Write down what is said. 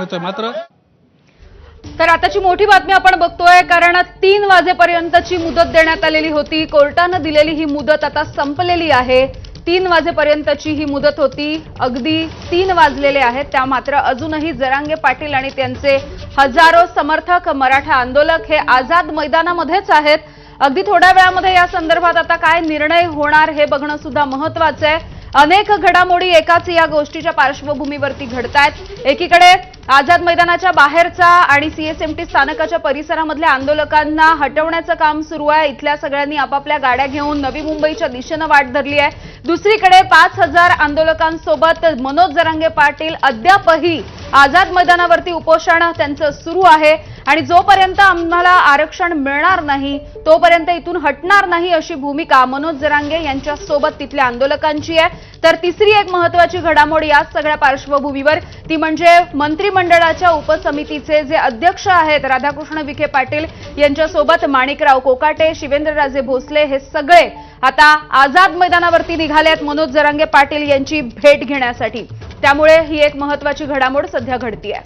मिळतोय। मात्र तर आताची मोठी बातमी आपण बघतोय, कारण 3 वाजेपर्यंतची मुदत देण्यात आलेली होती। कोर्टाने दिलेली ही मुदत आता संपलेली आहे। 3 वाजेपर्यंतची ही मुदत होती, अगदी 3 वाजलेले आहेत। त्या मात्र अजूनही जरांगे पाटील आणि त्यांचे हजारो समर्थक मराठा आंदोलक हे आझाद मैदानामध्येच आहेत। अगदी थोड्या वेळामध्ये या संदर्भात आता काय निर्णय होणार हे बघणं सुद्धा महत्त्वाचं आहे। अनेक घडामोडी एकाच या गोष्टीच्या पार्श्वभूमीवरती घडतायत। एकीकडे आझाद मैदानाच्या बाहेरचा आणि सीएसएमटी स्थानकाच्या परिसरामधल्या आंदोलकांना हटवण्याचं काम सुरू आहे। इथल्या सगळ्यांनी आपापल्या गाड्या घेऊन नवी मुंबईच्या दिशेने वाट धरली आहे। दुसरीकडे 5000 आंदोलकांसोबत मनोज जरांगे पाटील अद्यापही आझाद मैदानावरती उपोषण त्यांचं सुरू आहे आणि जोपर्यंत आम्हाला आरक्षण मिळणार नाही तोपर्यंत इथून हटणार नाही अशी भूमिका मनोज जरांगे यांच्या सोबत तिथल्या आंदोलकांची आहे। तर तिसरी एक महत्त्वाची घडामोड या सगळ्या पार्श्वभूमीवर ती म्हणजे मंत्रिमंडळाच्या उपसमितीचे जे अध्यक्ष आहेत राधाकृष्ण विखे पाटील यांच्यासोबत माणिकराव कोकाटे, शिवेंद्रराजे भोसले हे सगळे आता आझाद मैदानावरती निघालेत मनोज जरांगे पाटील यांची भेट घेण्यासाठी। त्यामुळे ही एक महत्त्वाची घडामोड सध्या घडतीये।